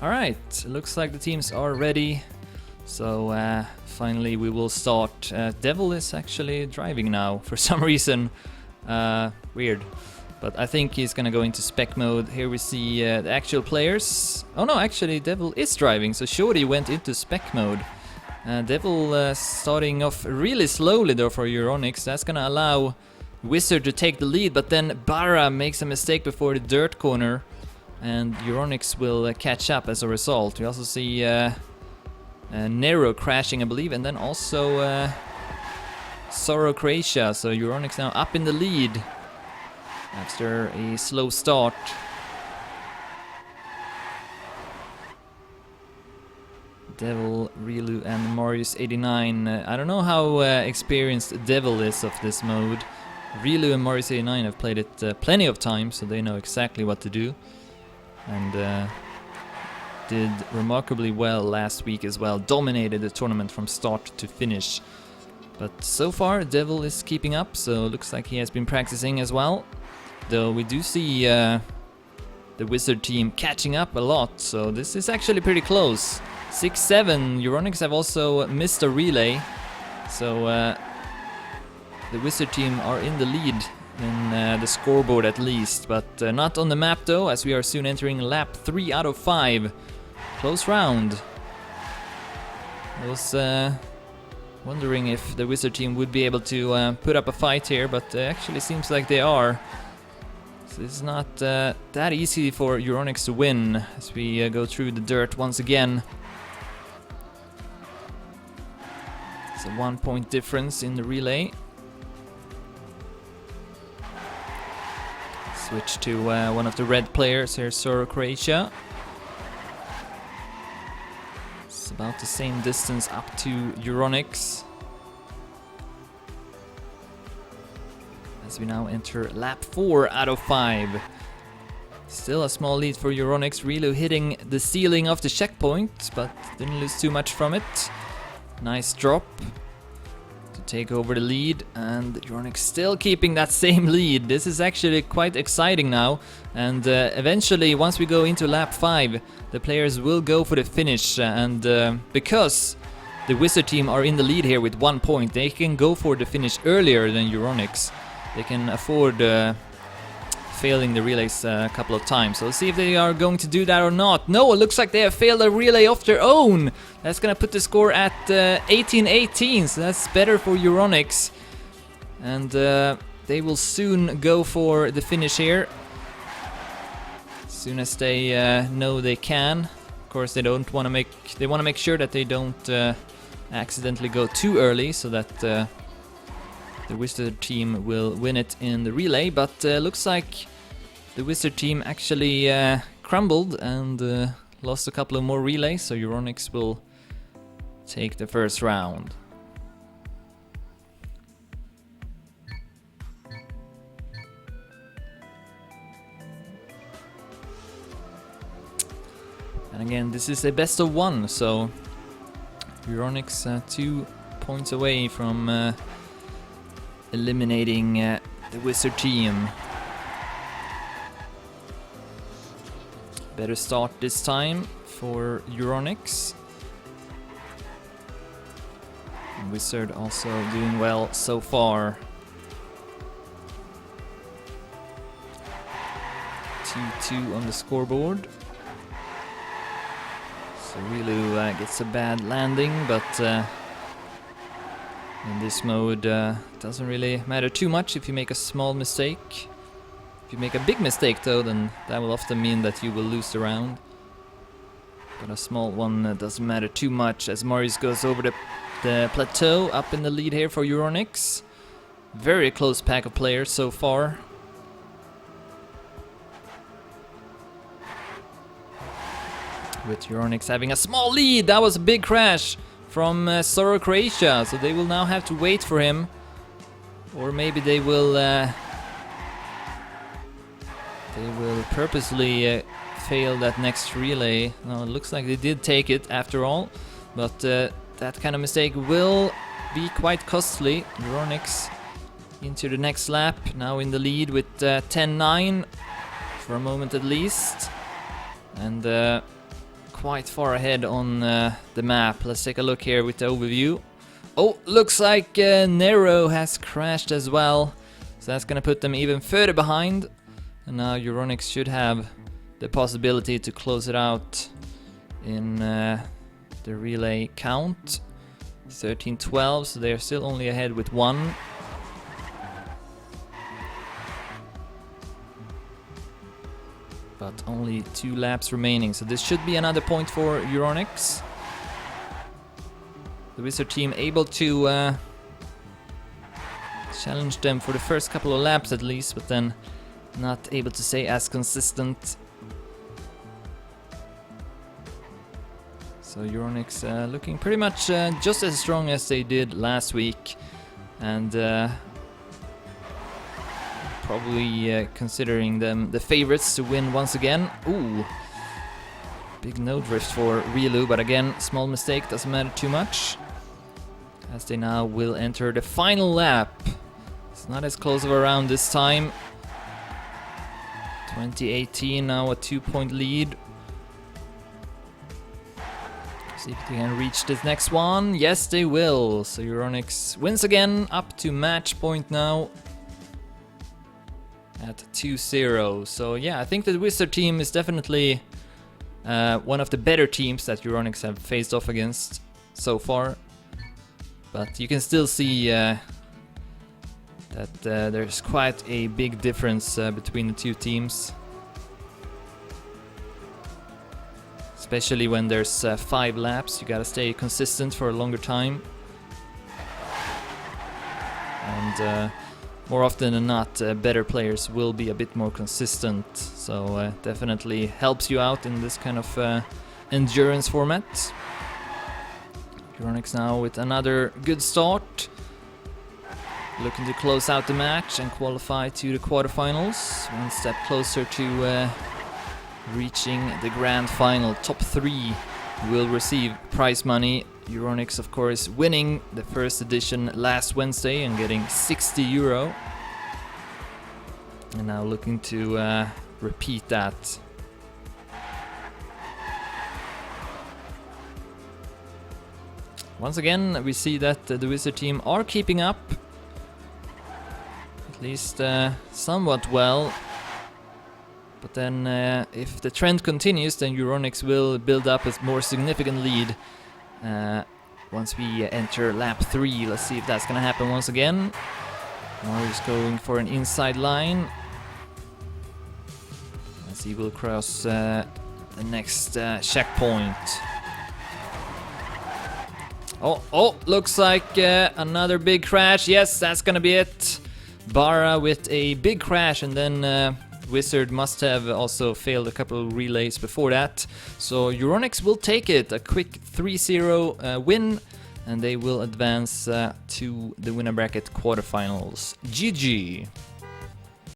Alright, looks like the teams are ready. So finally we will start. Devil is actually driving now for some reason. Weird. But I think he's gonna go into spec mode. Here we see the actual players. Oh no, actually Devil is driving, so Shorty went into spec mode. Devil starting off really slowly though for Euronics. That's gonna allow Wizard to take the lead, but then Barra makes a mistake before the dirt corner. And Euronics will catch up as a result. We also see Nero crashing, I believe, and then also Sorrow Croatia. So Euronics now up in the lead after a slow start. Devil, Rilu, and Marius89. I don't know how experienced Devil is of this mode. Rilu and Marius89 have played it plenty of times, so they know exactly what to do. And did remarkably well last week as well. Dominated the tournament from start to finish. But so far Devil is keeping up, so looks like he has been practicing as well. Though we do see the Wizard team catching up a lot, so this is actually pretty close. 6-7. Euronics have also missed a relay, so the Wizard team are in the lead in the scoreboard at least, but not on the map though, as we are soon entering lap 3 out of 5. Close round. I was wondering if the Wizard team would be able to put up a fight here, but actually seems like they are. So it's not that easy for Euronics to win as we go through the dirt once again. It's a 1 point difference in the relay. Switch to one of the red players here, Sorrow Croatia. It's about the same distance up to Euronics. As we now enter lap 4 out of 5. Still a small lead for Euronics. Rilu hitting the ceiling of the checkpoint, but didn't lose too much from it. Nice drop to take over the lead, and Euronics still keeping that same lead. This is actually quite exciting now, and eventually once we go into lap 5 the players will go for the finish, and because the Wizard team are in the lead here with 1 point, they can go for the finish earlier than Euronics. They can afford failing the relays a couple of times. So let's see if they are going to do that or not. No, it looks like they have failed a relay of their own. That's gonna put the score at 18-18, so that's better for Euronics. And they will soon go for the finish here. As soon as they know they can. Of course, they don't want to make. They want to make sure that they don't accidentally go too early, so that the Wizard team will win it in the relay. But looks like the Wizard team actually crumbled and lost a couple of more relays, so Euronics will take the first round. And again, this is a best of 1, so Euronics 2 points away from eliminating the Wizard team. Better start this time for Euronics. Wizard also doing well so far. 2-2 on the scoreboard. So Rilu gets a bad landing, but in this mode doesn't really matter too much if you make a small mistake. If you make a big mistake though, then that will often mean that you will lose the round. But a small one doesn't matter too much, as Marius goes over the plateau, up in the lead here for Euronics. Very close pack of players so far. With Euronics having a small lead. That was a big crash from Sorrow Croatia, so they will now have to wait for him. Or maybe they will purposely fail that next relay. No, it looks like they did take it after all, but that kind of mistake will be quite costly. Euronics into the next lap, now in the lead with 10-9 for a moment at least, and quite far ahead on the map. Let's take a look here with the overview. Oh, looks like Nero has crashed as well. So that's gonna put them even further behind. And now Euronics should have the possibility to close it out in the relay count. 13-12, so they're still only ahead with 1. But only 2 laps remaining, so this should be another point for Euronics. The Wizard team able to challenge them for the first couple of laps at least, but then not able to stay as consistent. So Euronics looking pretty much just as strong as they did last week, and probably considering them the favorites to win once again. Ooh, big no drift for Rielu, but again, small mistake, doesn't matter too much, as they now will enter the final lap. It's not as close of a round this time. 2018 now a 2-point lead. See if they can reach this next one. Yes, they will. So Euronics wins again, up to match point now at 2-0. So yeah, I think the Wizard team is definitely one of the better teams that Euronics have faced off against so far. But you can still see that there's quite a big difference between the two teams. Especially when there's 5 laps, you gotta stay consistent for a longer time. And more often than not, better players will be a bit more consistent. So definitely helps you out in this kind of endurance format. Euronics now with another good start. Looking to close out the match and qualify to the quarterfinals. One step closer to reaching the grand final. Top 3 will receive prize money. Euronics, of course, winning the first edition last Wednesday and getting €60. And now looking to repeat that. Once again, we see that the Wizard team are keeping up. At least somewhat well. But then if the trend continues, then Euronics will build up a more significant lead once we enter lap 3. Let's see if that's gonna happen once again. Now he's going for an inside line. As he will cross the next checkpoint. Oh, looks like another big crash. Yes, that's gonna be it. Bara with a big crash, and then Wizard must have also failed a couple of relays before that. So Euronics will take it, a quick 3-0 win, and they will advance to the winner bracket quarterfinals. GG!